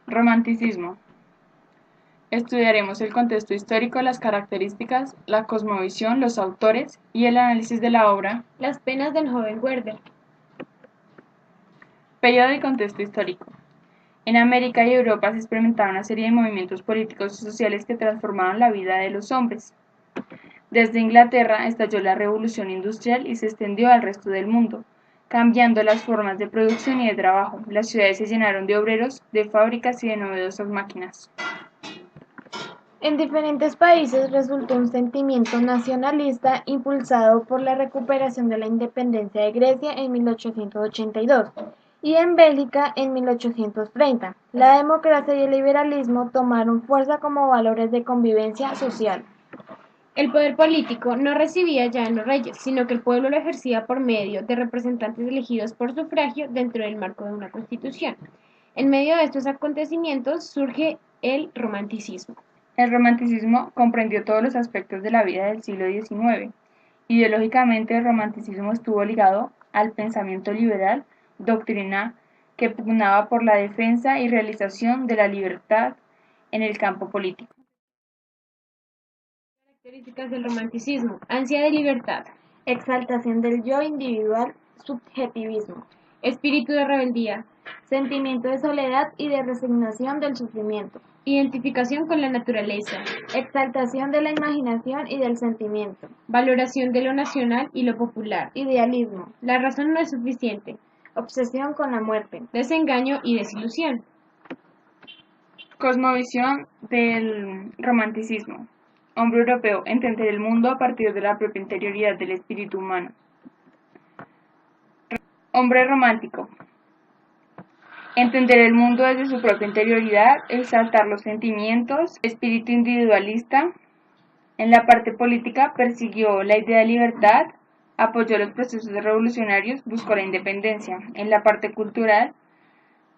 Romanticismo. Estudiaremos el contexto histórico, las características, la cosmovisión, los autores y el análisis de la obra. Las penas del joven Werther. Periodo y contexto histórico. En América y Europa se experimentaba una serie de movimientos políticos y sociales que transformaban la vida de los hombres. Desde Inglaterra estalló la revolución industrial y se extendió al resto del mundo, cambiando las formas de producción y de trabajo. Las ciudades se llenaron de obreros, de fábricas y de novedosas máquinas. En diferentes países resultó un sentimiento nacionalista impulsado por la recuperación de la independencia de Grecia en 1882 y en Bélgica en 1830. La democracia y el liberalismo tomaron fuerza como valores de convivencia social. El poder político no recibía ya en los reyes, sino que el pueblo lo ejercía por medio de representantes elegidos por sufragio dentro del marco de una constitución. En medio de estos acontecimientos surge el romanticismo. El romanticismo comprendió todos los aspectos de la vida del siglo XIX. Ideológicamente, el romanticismo estuvo ligado al pensamiento liberal, doctrina que pugnaba por la defensa y realización de la libertad en el campo político. Características del romanticismo: ansia de libertad, exaltación del yo individual, subjetivismo, espíritu de rebeldía, sentimiento de soledad y de resignación del sufrimiento, identificación con la naturaleza, exaltación de la imaginación y del sentimiento, valoración de lo nacional y lo popular, idealismo, la razón no es suficiente, obsesión con la muerte, desengaño y desilusión. Cosmovisión del romanticismo. Hombre europeo, entender el mundo a partir de la propia interioridad del espíritu humano. Hombre romántico. Entender el mundo desde su propia interioridad, exaltar los sentimientos, espíritu individualista. En la parte política persiguió la idea de libertad, apoyó los procesos revolucionarios, buscó la independencia. En la parte cultural,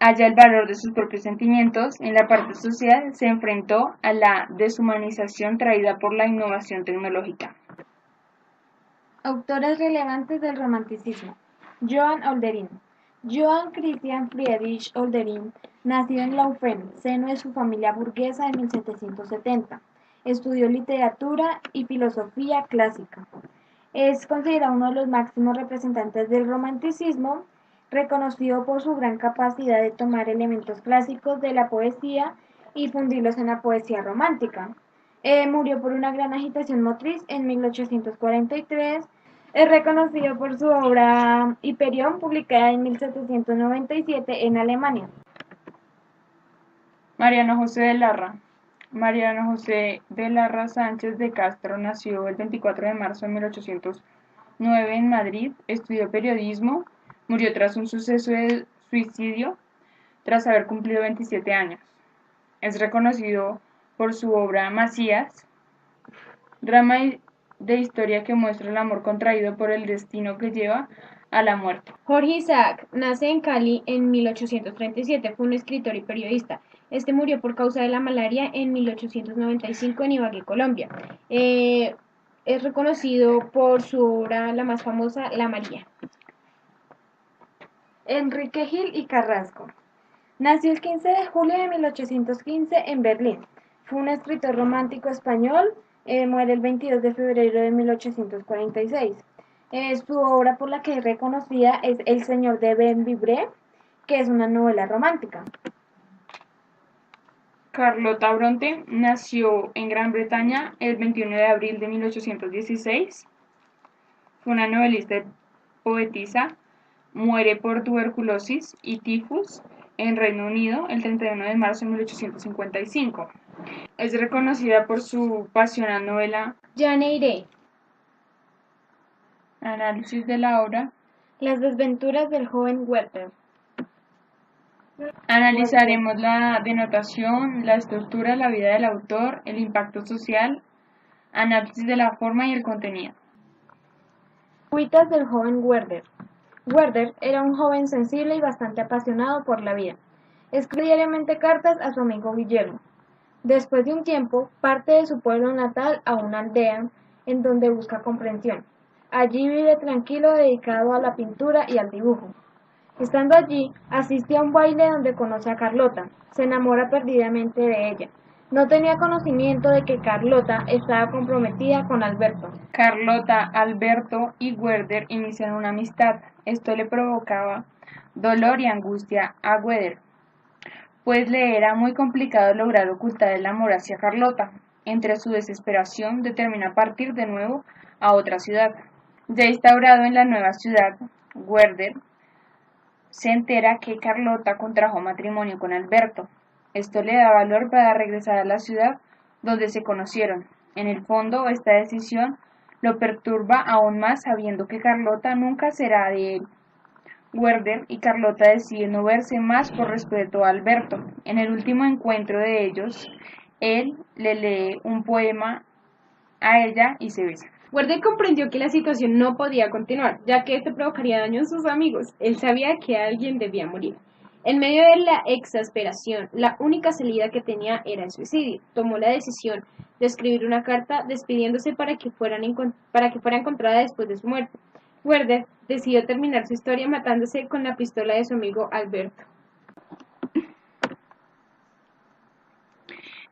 halla el valor de sus propios sentimientos. En la parte social, se enfrentó a la deshumanización traída por la innovación tecnológica. Autores relevantes del romanticismo. Johann Olderin. Johann Christian Friedrich Olderin nació en Laufen, seno de su familia burguesa en 1770. Estudió literatura y filosofía clásica. Es considerado uno de los máximos representantes del romanticismo, reconocido por su gran capacidad de tomar elementos clásicos de la poesía y fundirlos en la poesía romántica. Murió por una gran agitación motriz en 1843. Es reconocido por su obra Hiperión, publicada en 1797 en Alemania. Mariano José de Larra. Mariano José de Larra Sánchez de Castro nació el 24 de marzo de 1809 en Madrid, estudió periodismo, murió tras un suceso de suicidio tras haber cumplido 27 años. Es reconocido por su obra Macías, drama de historia que muestra el amor contraído por el destino que lleva a la muerte. Jorge Isaac nace en Cali en 1837, fue un escritor y periodista. Este murió por causa de la malaria en 1895 en Ibagué, Colombia. Es reconocido por su obra la más famosa, La María. Enrique Gil y Carrasco. Nació el 15 de julio de 1815 en Berlín. Fue un escritor romántico español. Muere el 22 de febrero de 1846. Su obra por la que es reconocida es El Señor de Bembibre, que es una novela romántica. Carlota Bronte nació en Gran Bretaña el 21 de abril de 1816. Fue una novelista y poetisa. Muere por tuberculosis y tifus en Reino Unido el 31 de marzo de 1855. Es reconocida por su pasional novela Jane Eyre. Análisis de la obra. Las desventuras del joven Werther. Analizaremos la denotación, la estructura, la vida del autor, el impacto social, análisis de la forma y el contenido. Cuitas del joven Werther. Werther era un joven sensible y bastante apasionado por la vida. Escribe diariamente cartas a su amigo Guillermo. Después de un tiempo, parte de su pueblo natal a una aldea en donde busca comprensión. Allí vive tranquilo dedicado a la pintura y al dibujo. Estando allí, asiste a un baile donde conoce a Carlota. Se enamora perdidamente de ella. No tenía conocimiento de que Carlota estaba comprometida con Alberto. Carlota, Alberto y Werder inician una amistad. Esto le provocaba dolor y angustia a Werder, pues le era muy complicado lograr ocultar el amor hacia Carlota. Entre su desesperación, determina partir de nuevo a otra ciudad. Ya instaurado en la nueva ciudad, Werder se entera que Carlota contrajo matrimonio con Alberto. Esto le da valor para regresar a la ciudad donde se conocieron. En el fondo, esta decisión lo perturba aún más sabiendo que Carlota nunca será de él. Werder y Carlota deciden no verse más por respeto a Alberto. En el último encuentro de ellos, él le lee un poema a ella y se besan. Werder comprendió que la situación no podía continuar, ya que esto provocaría daño en sus amigos. Él sabía que alguien debía morir. En medio de la exasperación, la única salida que tenía era el suicidio. Tomó la decisión de escribir una carta despidiéndose para que fuera encontrada después de su muerte. Werder decidió terminar su historia matándose con la pistola de su amigo Alberto.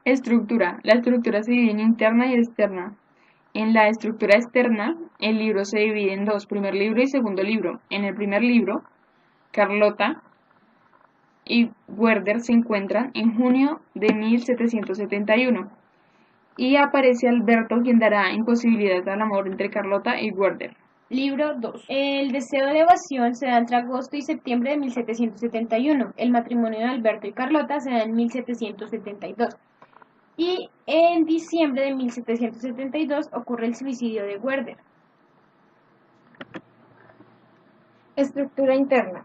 Estructura. La estructura se divide en interna y externa. En la estructura externa, el libro se divide en dos, primer libro y segundo libro. En el primer libro, Carlota y Werder se encuentran en junio de 1771 y aparece Alberto, quien dará imposibilidad al amor entre Carlota y Werder. Libro 2. El deseo de evasión se da entre agosto y septiembre de 1771. El matrimonio de Alberto y Carlota se da en 1772. Y en diciembre de 1772 ocurre el suicidio de Werder. Estructura interna.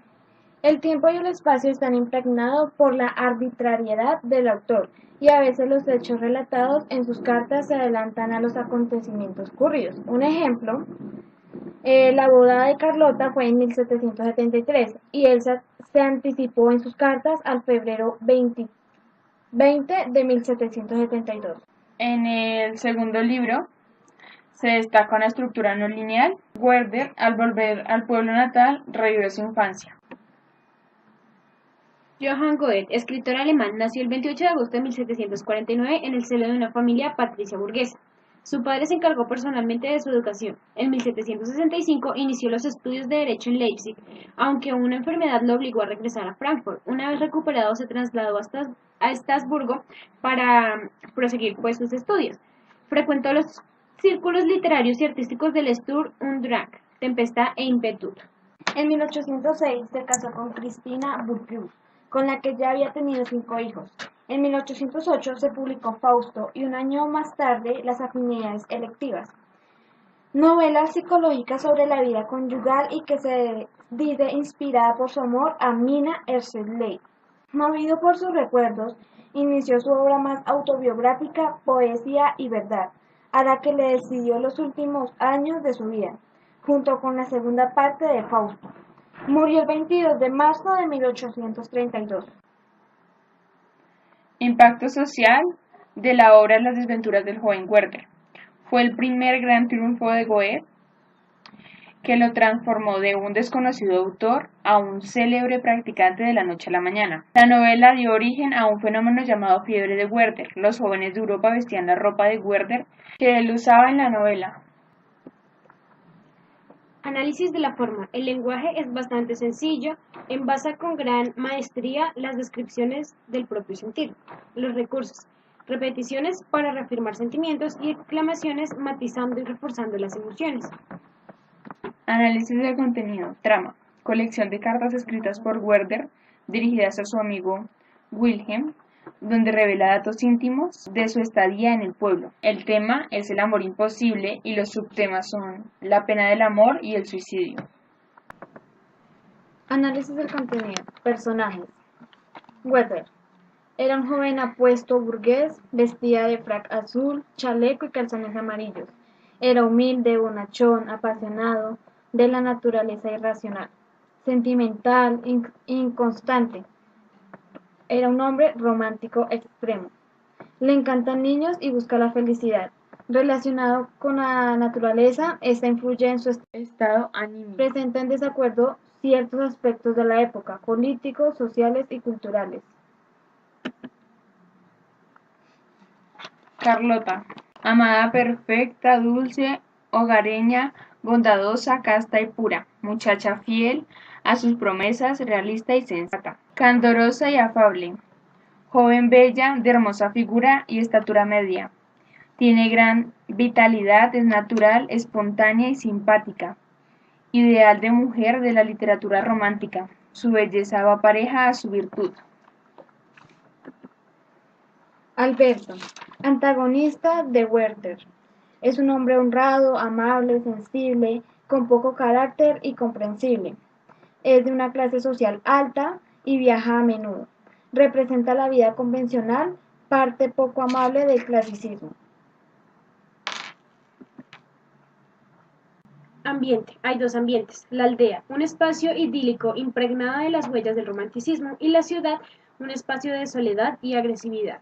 El tiempo y el espacio están impregnados por la arbitrariedad del autor, y a veces los hechos relatados en sus cartas se adelantan a los acontecimientos ocurridos. Un ejemplo, la boda de Carlota fue en 1773 y él se anticipó en sus cartas al febrero 20 de 1772. En el segundo libro se destaca una estructura no lineal. Werder, al volver al pueblo natal, revive su infancia. Johann Goethe, escritor alemán, nació el 28 de agosto de 1749 en el seno de una familia patricia burguesa. Su padre se encargó personalmente de su educación. En 1765 inició los estudios de Derecho en Leipzig, aunque una enfermedad lo obligó a regresar a Frankfurt. Una vez recuperado, se trasladó a Estrasburgo para proseguir sus estudios. Frecuentó los círculos literarios y artísticos del Sturm und Drang, Tempestad e Impetuum. En 1806 se casó con Cristina Burggraf, con la que ya había tenido 5 hijos. En 1808 se publicó Fausto y un año más tarde Las afinidades electivas, novela psicológica sobre la vida conyugal y que se dice inspirada por su amor a Mina Erciyes. Movido por sus recuerdos, inició su obra más autobiográfica, Poesía y verdad, a la que le decidió los últimos años de su vida, junto con la segunda parte de Fausto. Murió el 22 de marzo de 1832. Impacto social de la obra Las desventuras del joven Werther. Fue el primer gran triunfo de Goethe, que lo transformó de un desconocido autor a un célebre practicante de la noche a la mañana. La novela dio origen a un fenómeno llamado fiebre de Werther. Los jóvenes de Europa vestían la ropa de Werther que él usaba en la novela. Análisis de la forma. El lenguaje es bastante sencillo, envasa con gran maestría las descripciones del propio sentir. Los recursos. Repeticiones para reafirmar sentimientos y exclamaciones matizando y reforzando las emociones. Análisis del contenido. Trama. Colección de cartas escritas por Werther dirigidas a su amigo Wilhelm, donde revela datos íntimos de su estadía en el pueblo. El tema es el amor imposible y los subtemas son la pena del amor y el suicidio. Análisis del contenido. Personajes. Werther. Era un joven apuesto burgués, vestía de frac azul, chaleco y calzones amarillos. Era humilde, bonachón, apasionado de la naturaleza irracional, sentimental, inconstante. Era un hombre romántico extremo. Le encantan niños y busca la felicidad. Relacionado con la naturaleza, esta influye en su estado anímico. Presenta en desacuerdo ciertos aspectos de la época, políticos, sociales y culturales. Carlota, amada perfecta, dulce, hogareña, bondadosa, casta y pura, muchacha fiel a sus promesas, realista y sensata, candorosa y afable, joven bella, de hermosa figura y estatura media. Tiene gran vitalidad, es natural, espontánea y simpática. Ideal de mujer de la literatura romántica. Su belleza va pareja a su virtud. Alberto, antagonista de Werther. Es un hombre honrado, amable, sensible, con poco carácter y comprensible. Es de una clase social alta y viaja a menudo. Representa la vida convencional, parte poco amable del clasicismo. Ambiente. Hay dos ambientes. La aldea, un espacio idílico impregnado de las huellas del romanticismo, y la ciudad, un espacio de soledad y agresividad.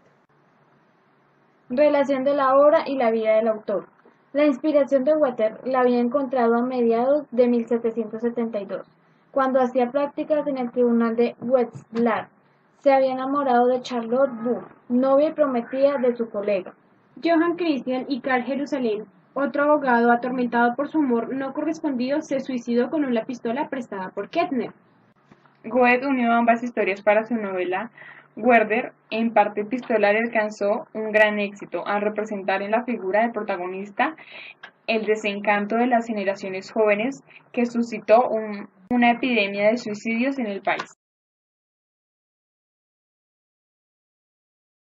Relación de la obra y la vida del autor. La inspiración de Werther la había encontrado a mediados de 1772, cuando hacía prácticas en el tribunal de Wetzlar. Se había enamorado de Charlotte Burr, novia y prometida de su colega. Johann Christian y Karl Jerusalem, otro abogado atormentado por su amor no correspondido, se suicidó con una pistola prestada por Kettner. Goethe unió ambas historias para su novela Werther, en parte epistolar, alcanzó un gran éxito al representar en la figura del protagonista el desencanto de las generaciones jóvenes que suscitó una epidemia de suicidios en el país.